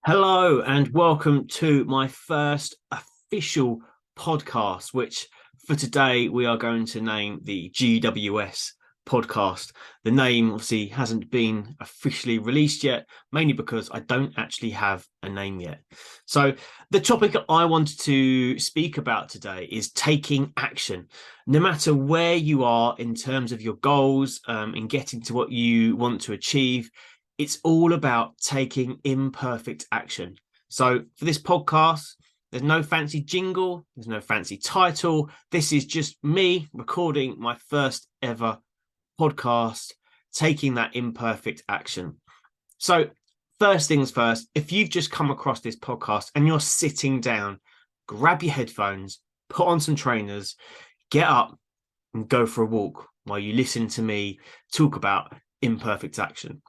Hello and welcome to my first official podcast, which for today we are going to name the GWS podcast. The name obviously hasn't been officially released yet, mainly because I don't actually have a name yet. So the topic I wanted to speak about today is taking action. No matter where you are in terms of your goals, in getting to what you want to achieve, it's all about taking imperfect action. So for this podcast, there's no fancy jingle, there's no fancy title. This is just me recording my first ever podcast, taking that imperfect action. So first things first, if you've just come across this podcast and you're sitting down, grab your headphones, put on some trainers, get up and go for a walk while you listen to me talk about imperfect action.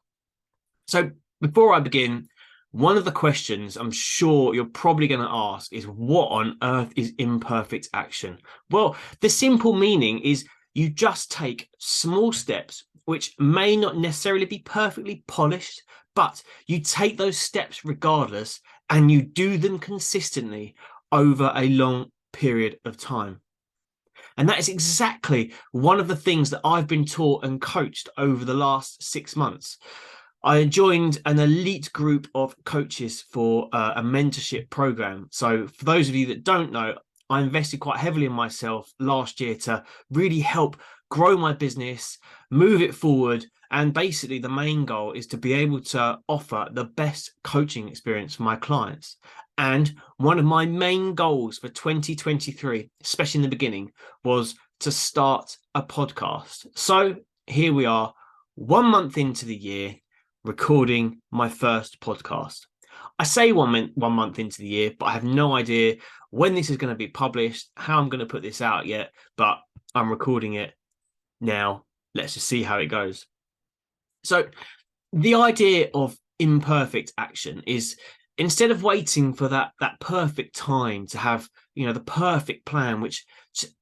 So before I begin, one of the questions I'm sure you're probably going to ask is, what on earth is imperfect action? Well, the simple meaning is you just take small steps, which may not necessarily be perfectly polished, but you take those steps regardless and you do them consistently over a long period of time. And that is exactly one of the things that I've been taught and coached over the last 6 months. I joined an elite group of coaches for a mentorship program. So for those of you that don't know, I invested quite heavily in myself last year to really help grow my business, move it forward. And basically the main goal is to be able to offer the best coaching experience for my clients. And one of my main goals for 2023, especially in the beginning, was to start a podcast. So here we are, 1 month into the year, recording my first podcast. I say one month into the year, but I have no idea when this is going to be published, how I'm going to put this out yet, but I'm recording it now. Let's just see how it goes. So the idea of imperfect action is, instead of waiting for that perfect time to have, the perfect plan, which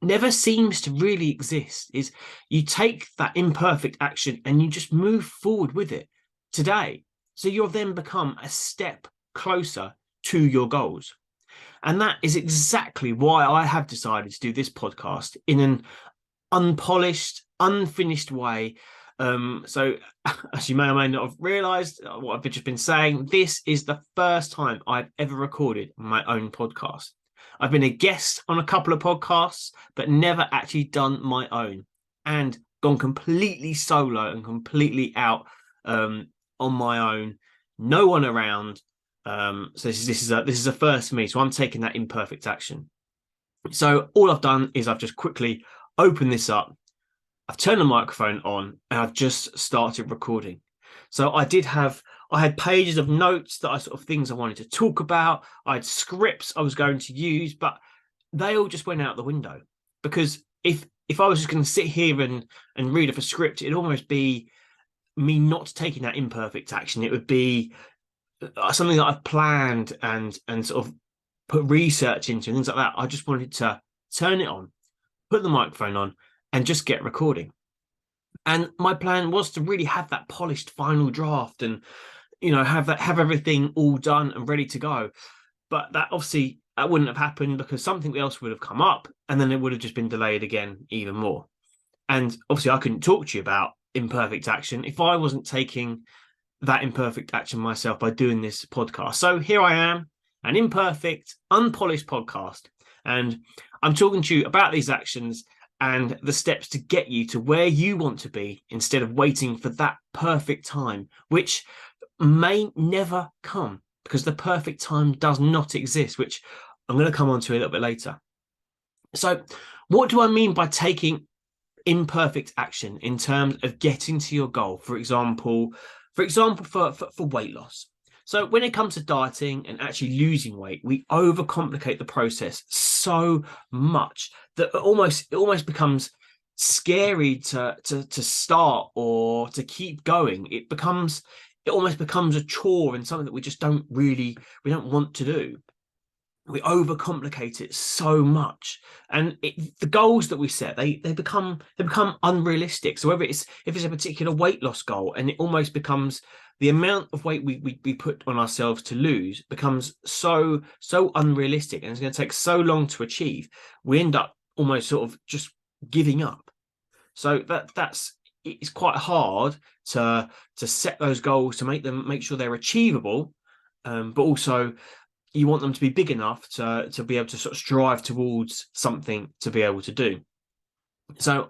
never seems to really exist, is you take that imperfect action and you just move forward with it today. So you'll then become a step closer to your goals. And that is exactly why I have decided to do this podcast in an unpolished, unfinished way. So as you may or may not have realized what I've just been saying, this is the first time I've ever recorded my own podcast. I've been a guest on a couple of podcasts, but never actually done my own, and gone completely solo and completely out on my own, no one around. So this is a first for me. So I'm taking that imperfect action. So all I've done is I've just quickly opened this up. I've turned the microphone on and I've just started recording. So I had pages of notes that things I wanted to talk about. I had scripts I was going to use, but they all just went out the window, because if I was just going to sit here and read off a script, it'd almost be me not taking that imperfect action. It would be something that I've planned and sort of put research into and things like that. I just wanted to turn it on, put the microphone on, and just get recording. And my plan was to really have that polished final draft and have everything all done and ready to go. But that wouldn't have happened, because something else would have come up and then it would have just been delayed again even more. And obviously I couldn't talk to you about imperfect action if I wasn't taking that imperfect action myself by doing this podcast. So here I am, an imperfect, unpolished podcast, and I'm talking to you about these actions and the steps to get you to where you want to be, instead of waiting for that perfect time, which may never come, because the perfect time does not exist, which I'm going to come on to a little bit later. So what do I mean by taking imperfect action in terms of getting to your goal? For example, for weight loss. So when it comes to dieting and actually losing weight, we overcomplicate the process so much that it almost becomes scary to start or to keep going. It almost becomes a chore and something that we don't want to do. we overcomplicate it so much, and the goals that we set, they become unrealistic. So whether if it's a particular weight loss goal, and it almost becomes the amount of weight we put on ourselves to lose becomes so unrealistic, and it's going to take so long to achieve, we end up almost sort of just giving up. So it's quite hard to set those goals, to make sure they're achievable, but also you want them to be big enough to be able to sort of strive towards something to be able to do. So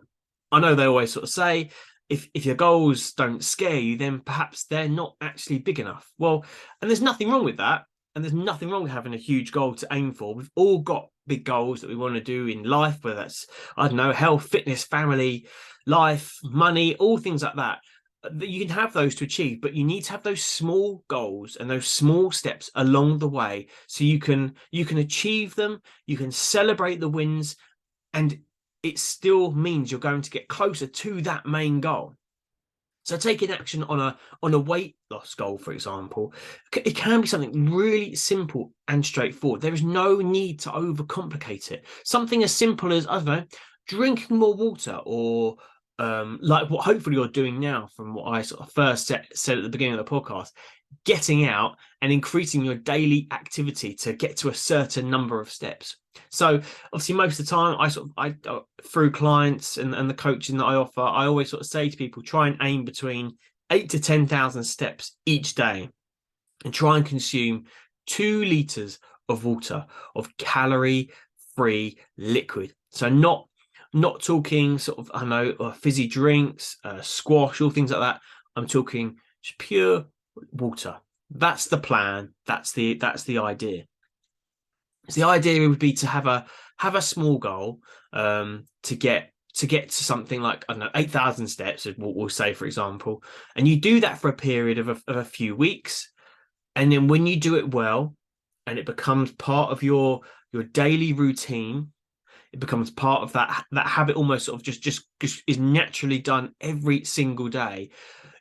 I know they always sort of say, if your goals don't scare you, then perhaps they're not actually big enough. Well, and there's nothing wrong with that. And there's nothing wrong with having a huge goal to aim for. We've all got big goals that we want to do in life, whether that's, I don't know, health, fitness, family, life, money, all things like that. You can have those to achieve, but you need to have those small goals and those small steps along the way, so you can achieve them, you can celebrate the wins, and it still means you're going to get closer to that main goal. So taking action on a weight loss goal, for example, it can be something really simple and straightforward. There is no need to overcomplicate it. Something as simple as, I don't know, drinking more water, or like what hopefully you're doing now, from what I sort of first said at the beginning of the podcast, getting out and increasing your daily activity to get to a certain number of steps. So obviously most of the time I through clients and the coaching that I offer, I always sort of say to people, try and aim between 8 to 10,000 steps each day, and try and consume 2 liters of water, of calorie free liquid. So not talking sort of, I know, fizzy drinks, squash, all things like that. I'm talking just pure water. That's the plan. That's the idea. So the idea would be to have a small goal, to get to something like, I don't know, 8,000 steps, we'll say, for example, and you do that for a period of a few weeks, and then when you do it well, and it becomes part of your daily routine, it becomes part of that habit, almost sort of just is naturally done every single day.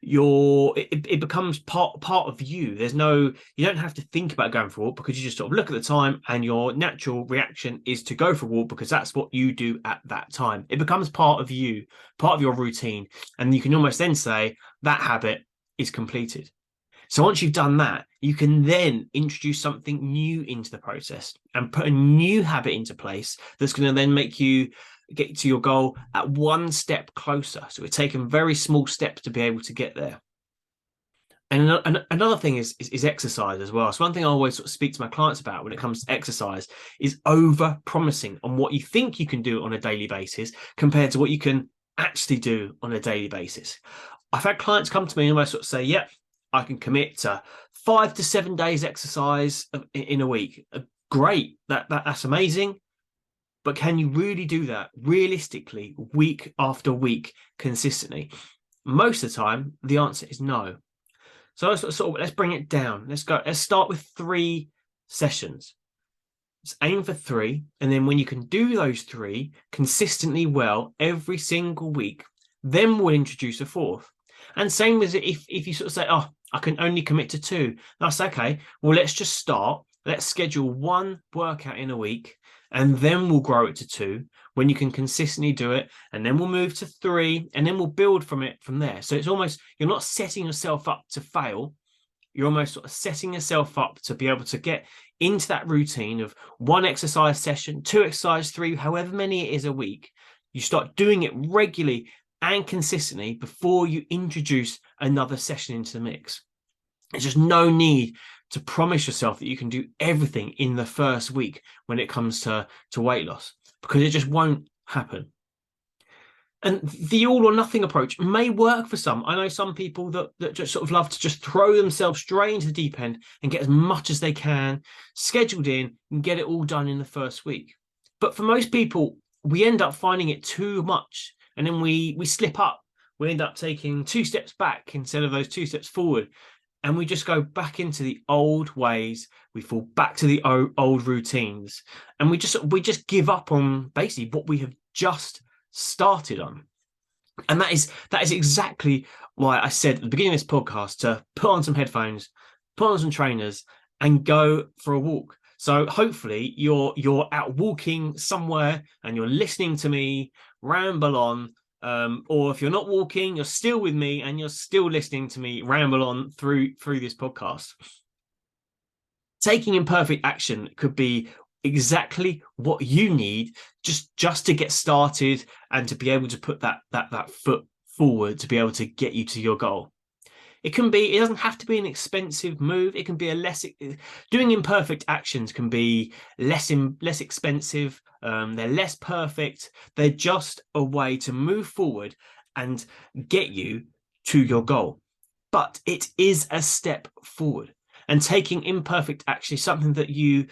It becomes part of you. You don't have to think about going for a walk, because you just sort of look at the time, and your natural reaction is to go for a walk, because that's what you do at that time. It becomes part of you, part of your routine, and you can almost then say that habit is completed. So once you've done that, you can then introduce something new into the process and put a new habit into place that's going to then make you get to your goal at one step closer. So we're taking very small steps to be able to get there. And another thing is exercise as well. So one thing I always sort of speak to my clients about when it comes to exercise is over promising on what you think you can do on a daily basis compared to what you can actually do on a daily basis. I've had clients come to me and I sort of say, yep, I can commit to 5 to 7 days exercise in a week. Great, that's amazing. But can you really do that realistically, week after week, consistently? Most of the time, the answer is no. So let's bring it down. Let's start with 3 sessions. Let's aim for 3, and then when you can do those 3 consistently well every single week, then we'll introduce a 4th. And same as if you sort of say, oh, I can only commit to 2. That's okay. Well, let's just start. Let's schedule 1 workout in a week, and then we'll grow it to 2 when you can consistently do it. And then we'll move to 3, and then we'll build from there. So it's almost, you're not setting yourself up to fail. You're almost sort of setting yourself up to be able to get into that routine of 1 exercise session, 2 exercise, 3, however many it is a week. You start doing it regularly and consistently before you introduce another session into the mix. There's just no need to promise yourself that you can do everything in the first week when it comes to weight loss, because it just won't happen. And the all or nothing approach may work for some. I know some people that just sort of love to just throw themselves straight into the deep end and get as much as they can scheduled in and get it all done in the first week. But for most people, we end up finding it too much. And then we slip up. We end up taking 2 steps back instead of those 2 steps forward. And we just go back into the old ways. We fall back to the old routines. And we just give up on basically what we have just started on. And that is exactly why I said at the beginning of this podcast to put on some headphones, put on some trainers, and go for a walk. So hopefully you're out walking somewhere and you're listening to me ramble on, or if you're not walking, you're still with me and you're still listening to me ramble on through this podcast. Taking imperfect action could be exactly what you need just to get started and to be able to put that foot forward to be able to get you to your goal. It doesn't have to be an expensive move. It can be doing imperfect actions can be less expensive. They're less perfect. They're just a way to move forward and get you to your goal. But it is a step forward. And taking imperfect action is something that you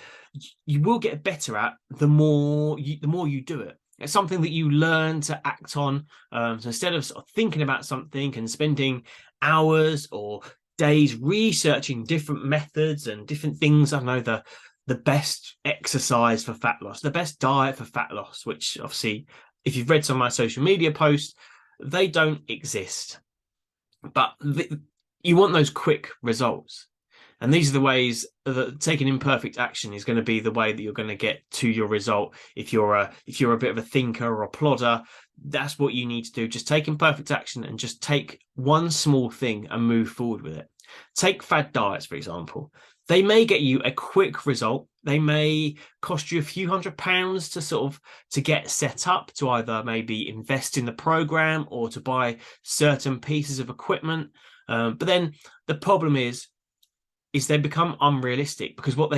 will get better at the more you do it. It's something that you learn to act on. So instead of sort of thinking about something and spending hours or days researching different methods and different things, I don't know, the best exercise for fat loss, the best diet for fat loss, which obviously, if you've read some of my social media posts, they don't exist. But you want those quick results. And these are the ways that taking imperfect action is going to be the way that you're going to get to your result. If you're a bit of a thinker or a plodder, that's what you need to do. Just take imperfect action and just take one small thing and move forward with it. Take fad diets, for example. They may get you a quick result. They may cost you a few £100s to get set up, to either maybe invest in the program or to buy certain pieces of equipment. But then the problem is they become unrealistic, because what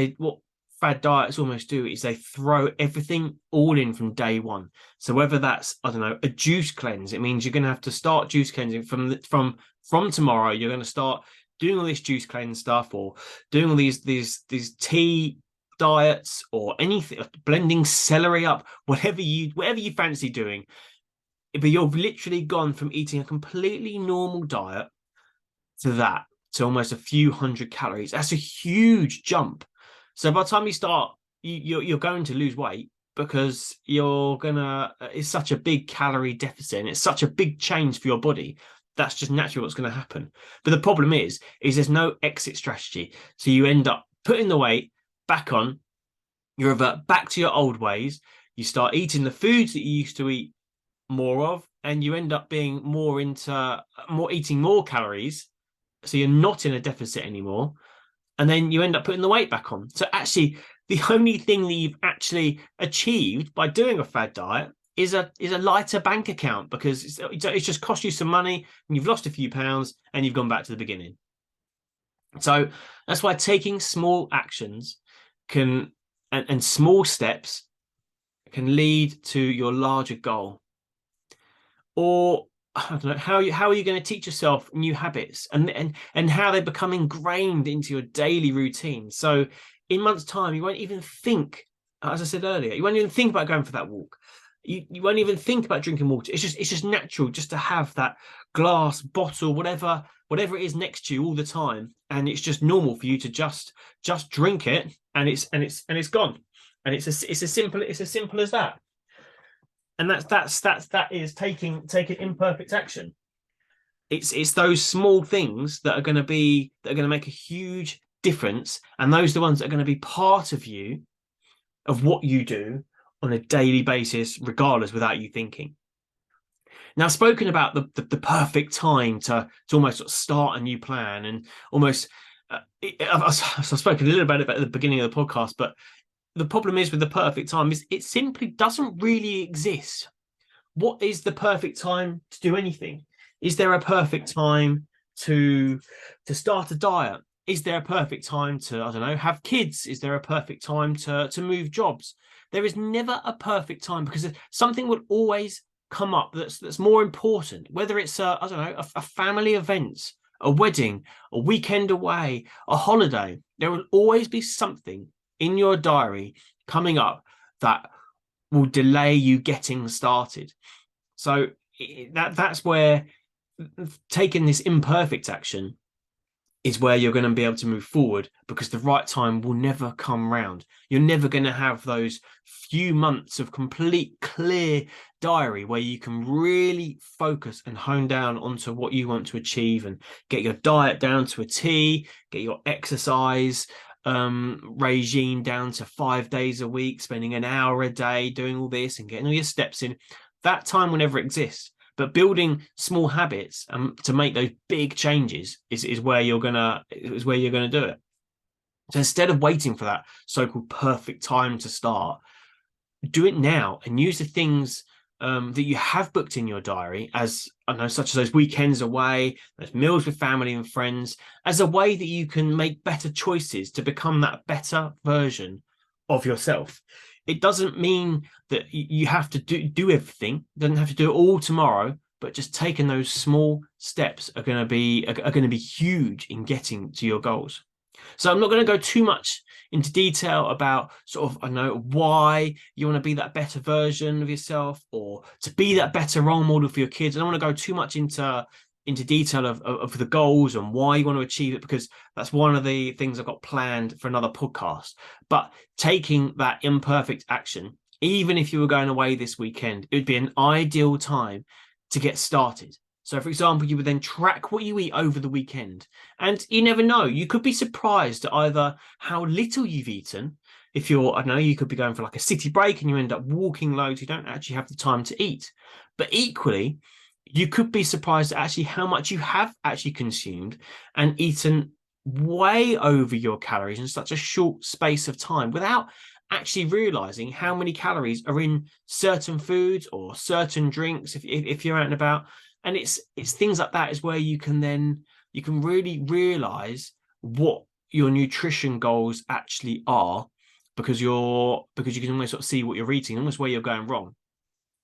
fad diets almost do is they throw everything all in from day one. So whether that's, I don't know, a juice cleanse, it means you're going to have to start juice cleansing from tomorrow. You're going to start doing all this juice cleanse stuff, or doing all these tea diets, or anything, blending celery up, whatever you fancy doing. But you've literally gone from eating a completely normal diet to almost a few hundred calories. That's a huge jump. So by the time you start, you're going to lose weight, because it's such a big calorie deficit and it's such a big change for your body. That's just naturally what's going to happen. But the problem is there's no exit strategy. So you end up putting the weight back on, you revert back to your old ways, you start eating the foods that you used to eat more of, and you end up being eating more calories. So you're not in a deficit anymore. And then you end up putting the weight back on. So actually, the only thing that you've actually achieved by doing a fad diet is a lighter bank account, because it's just cost you some money and you've lost a few pounds and you've gone back to the beginning. So that's why taking small actions and small steps can lead to your larger goal. Or I don't know, how are you going to teach yourself new habits and how they become ingrained into your daily routine? So in months' time, you won't even think, as I said earlier, you won't even think about going for that walk. You won't even think about drinking water. It's just natural just to have that glass, bottle, whatever it is next to you all the time, and it's just normal for you to just drink it, and it's gone, and it's as simple as that. And that is taking imperfect action. It's those small things that are going to make a huge difference, and those are the ones that are going to be part of you, of what you do on a daily basis, regardless, without you thinking. Now, I've spoken about the perfect time to almost sort of start a new plan, and almost I've spoken a little bit about it at the beginning of the podcast, but the problem is with the perfect time is it simply doesn't really exist. What is the perfect time to do anything? Is there a perfect time to start a diet? Is there a perfect time to, I don't know, have kids? Is there a perfect time to move jobs? There is never a perfect time, because something will always come up that's more important, whether it's a family event, a wedding, a weekend away, a holiday. There will always be something in your diary coming up that will delay you getting started. So that's where taking this imperfect action is where you're going to be able to move forward, because the right time will never come round. You're never going to have those few months of complete clear diary where you can really focus and hone down onto what you want to achieve and get your diet down to a T, get your exercise regime down to 5 days a week, spending an hour a day doing all this and getting all your steps in. That time will never exist. But building small habits to make those big changes is where you're gonna do it. So instead of waiting for that so-called perfect time to start, do it now and use the things that you have booked in your diary, as I know, such as those weekends away, those meals with family and friends, as a way that you can make better choices to become that better version of yourself. It doesn't mean that you have to do everything. You doesn't have to do it all tomorrow, but just taking those small steps are going to be huge in getting to your goals. So I'm not going to go too much into detail about sort of, I know, why you want to be that better version of yourself or to be that better role model for your kids. I don't want to go too much into detail of the goals and why you want to achieve it, because that's one of the things I've got planned for another podcast. But taking that imperfect action, even if you were going away this weekend, it would be an ideal time to get started. So, for example, you would then track what you eat over the weekend. And you never know, you could be surprised at either how little you've eaten. If you're, I don't know, you could be going for like a city break and you end up walking loads, you don't actually have the time to eat. But equally, you could be surprised at actually how much you have actually consumed and eaten way over your calories in such a short space of time without actually realizing how many calories are in certain foods or certain drinks if you're out and about. And it's things like that is where you can really realize what your nutrition goals actually are, because you can almost sort of see what you're eating, almost where you're going wrong.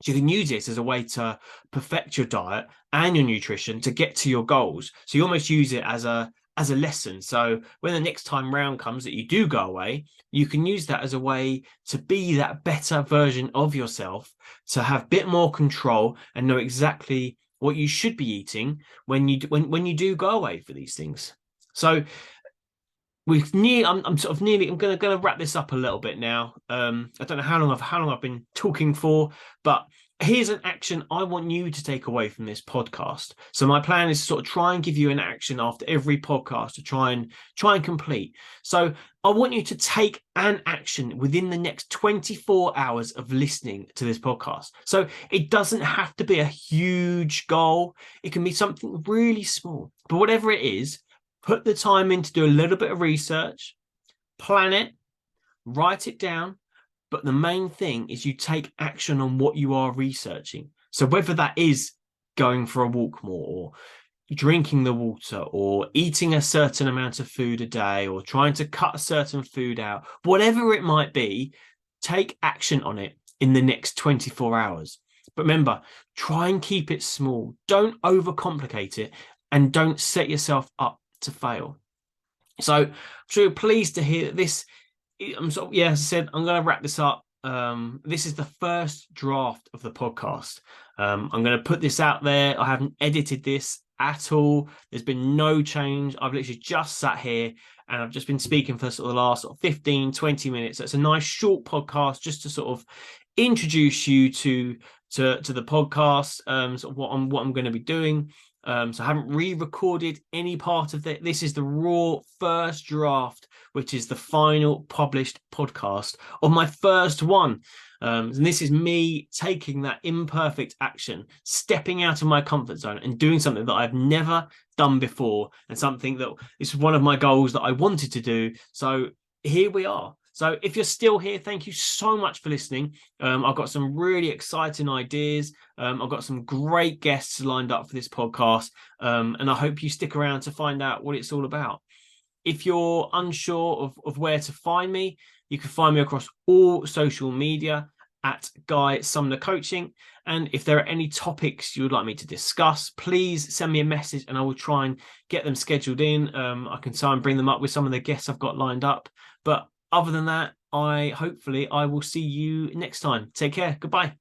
So you can use this as a way to perfect your diet and your nutrition to get to your goals. So you almost use it as a lesson. So when the next time round comes that you do go away, you can use that as a way to be that better version of yourself, to have a bit more control and know exactly what you should be eating when you do go away for these things. So I'm sort of nearly. I'm gonna wrap this up a little bit now. I don't know how long I've been talking for, but here's an action I want you to take away from this podcast. So my plan is to sort of try and give you an action after every podcast to try and complete. So I want you to take an action within the next 24 hours of listening to this podcast. So it doesn't have to be a huge goal. It can be something really small, but whatever it is, put the time in to do a little bit of research, plan it, write it down. But the main thing is you take action on what you are researching. So whether that is going for a walk more, or drinking the water, or eating a certain amount of food a day, or trying to cut a certain food out, whatever it might be, take action on it in the next 24 hours. But remember, try and keep it small. Don't overcomplicate it, and don't set yourself up to fail. So I'm sure pleased to hear that this. As I said, I'm going to wrap this up. This is the first draft of the podcast. I'm going to put this out there. I haven't edited this at all. There's been no change. I've literally just sat here and I've just been speaking for sort of the last 15, 20 minutes. So it's a nice short podcast just to sort of introduce you to the podcast, sort of what I'm going to be doing. So I haven't re-recorded any part of it. This is the raw first draft, which is the final published podcast of my first one. And this is me taking that imperfect action, stepping out of my comfort zone and doing something that I've never done before, and something that is one of my goals that I wanted to do. So here we are. So if you're still here, thank you so much for listening. I've got some really exciting ideas. I've got some great guests lined up for this podcast. And I hope you stick around to find out what it's all about. If you're unsure of where to find me, you can find me across all social media at Guy Sumner Coaching. And if there are any topics you would like me to discuss, please send me a message and I will try and get them scheduled in. I can try and bring them up with some of the guests I've got lined up. But other than that, I will see you next time. Take care. Goodbye.